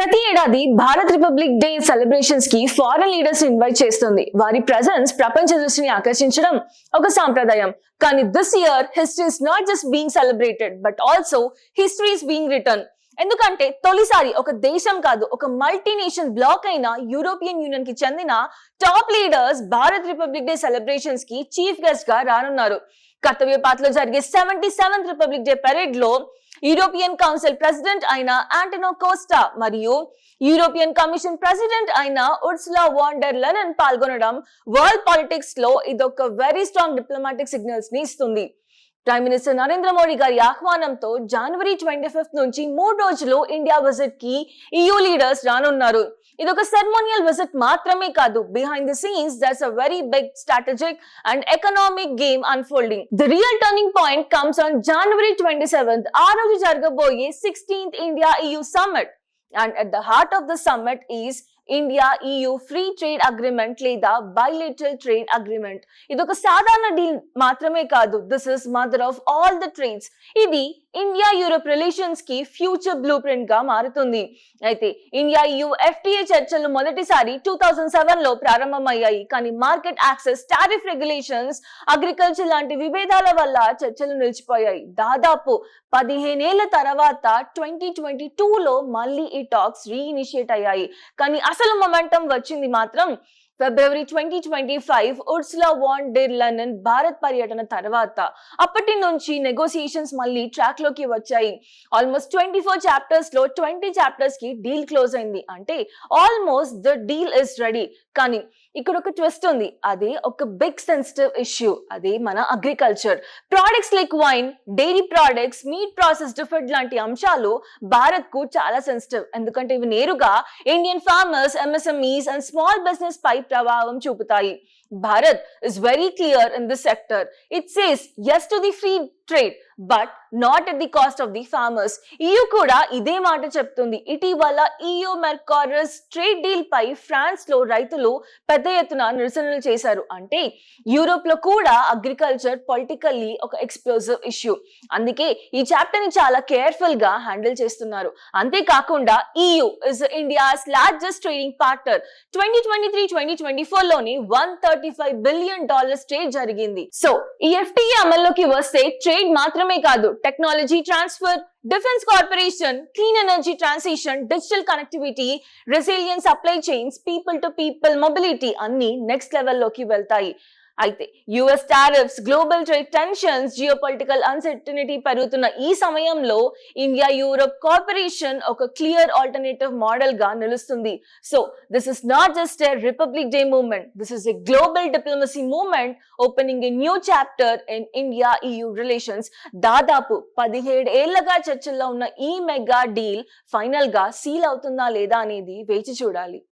ప్రతి ఏడాది Bharat republic day celebrations కి ఫారెన్ లీడర్స్ ఇన్వైట్ చేస్తుంది. వారి ప్రెజెన్స్ ప్రపంచ దృష్టిని ఆకర్షించడం ఒక సాంప్రదాయం. కానీ this year history is not just being celebrated but also history is being written. ఎందుకంటే తొలిసారి ఒక దేశం కాదు, ఒక మల్టీనేషన్ బ్లాక్ అయిన యూరోపియన్ యూనియన్ కి చెందిన top leaders Bharat republic day celebrations కి చీఫ్ గెస్ట్ గా రానున్నారు. కర్తవ్యపాత్లో జరిగే 77th రిపబ్లిక్ డే పరేడ్ లో యూరోపియన్ కౌన్సిల్ ప్రెసిడెంట్ అయిన ఆంటోనియో కోస్టా మరియు యూరోపియన్ కమిషన్ ప్రెసిడెంట్ అయిన ఉర్సులా వాన్ డెర్ లెయన్ పాల్గొనడం వరల్డ్ పాలిటిక్స్ లో ఇదొక వెరీ స్ట్రాంగ్ డిప్లొమాటిక్ సిగ్నల్స్ ని ఇస్తుంది. ప్రైమ్ మినిస్టర్ నరేంద్ర మోడీ గారి ఆహ్వానంతో జనవరి 25 నుంచి 3 రోజులు ఇండియా విజిట్ కి EU లీడర్స్ రానున్నారు. ఇదొక సెరమోనియల్ విజిట్ మాత్రమే కాదు, behind the scenes that's a very big strategic and economic game unfolding. The real turning point comes on January 27. ఆ రోజు జరగబోయే 16th India EU summit. And at the heart of the summit is India EU free trade agreement లేదా bilateral trade agreement. ఇది ఒక సాధారణ deal మాత్రమే కాదు, this is mother of all the trades. ఇది ఇండియా యూరోప్ రిలేషన్స్ కి future blue print గా మారుతుంది. అయితే ఇండియా EU FTA చర్చలు మొదటిసారి 2007 లో ప్రారంభమయ్యాయి. కానీ market access, tariff regulations, agriculture లాంటి విభేదాల వల్ల చర్చలు నిలిచిపోయాయి. దాదాపు 15 ఏళ్ల తర్వాత 2022లో మళ్ళీ ఈ టాక్స్ రీఇనిషియేట్ అయ్యాయి. కానీ అసలు మొమెంటం వచ్చింది మాత్రం ఫిబ్రవరి 2025 ఉర్సులా వాన్ డెర్ లెయన్ భారత్ పర్యటన తర్వాత. అప్పటి నుంచి నెగోసియేషన్స్ మళ్ళీ ట్రాక్ లోకి వచ్చాయి. ఆల్మోస్ట్ 24 చాప్టర్స్ లో 20 చాప్టర్స్ కి డీల్ క్లోజ్ అయింది. అంటే almost the deal is ready. కానీ ఇక్కడ ఒక ట్విస్ట్ ఉంది. అదే ఒక బిగ్ సెన్సిటివ్ ఇష్యూ. అదే మన agriculture products like wine, dairy products, meat processed food లాంటి అంశాలు భారత్ కు చాలా సెన్సిటివ్. ఎందుకంటే ఇవి నేరుగా Indian farmers, MSMEs and small business పై ప్రభావం చూపుతాయి. Bharat is very clear in this sector. It says yes to the free trade, but not at the cost of the farmers. EU కూడా ఇదే మాట చెప్తుంది. ఇటీవల EU మెర్కారస్ ట్రేడ్ డీల్ పై France లో రైతులు పెద్ద ఎత్తున నిరసనలు చేశారు. అంటే యూరోప్ లో కూడా అగ్రికల్చర్ పొలిటికల్లీ ఒక ఎక్స్ప్లోజివ్ ఇష్యూ. అందుకే ఈ చాప్టర్ ని చాలా కేర్ఫుల్ గా హ్యాండిల్ చేస్తున్నారు. అంతేకాకుండా EU is India's largest trading partner. 2023-2024 లోని $135 బిలియన్ ట్రేడ్ జరిగింది. సో ఈ FTA అమల్లోకి వస్తే ట్రేడ్ మాత్రమే కాదు, technology transfer, defence corporation, clean energy transition, digital connectivity, resilience supply chains, people to people mobility అన్ని నెక్స్ట్ లెవెల్లోకి వెళ్తాయి. అయితే US tariffs, global trade tensions, geopolitical uncertainty పెరుగుతున్న ఈ సమయంలో ఇండియా యూరోప్ కోఆపరేషన్ ఒక క్లియర్ ఆల్టర్నేటివ్ మోడల్ గా నిలుస్తుంది. So this is not just a republic day movement, this is a global diplomacy movement opening a new chapter in India EU relations. దాదాపు 17 ఏళ్లగా చర్చల్లో ఉన్న ఈ మెగా డీల్ ఫైనల్ గా seal అవుతుందా లేదా అనేది వేచి చూడాలి.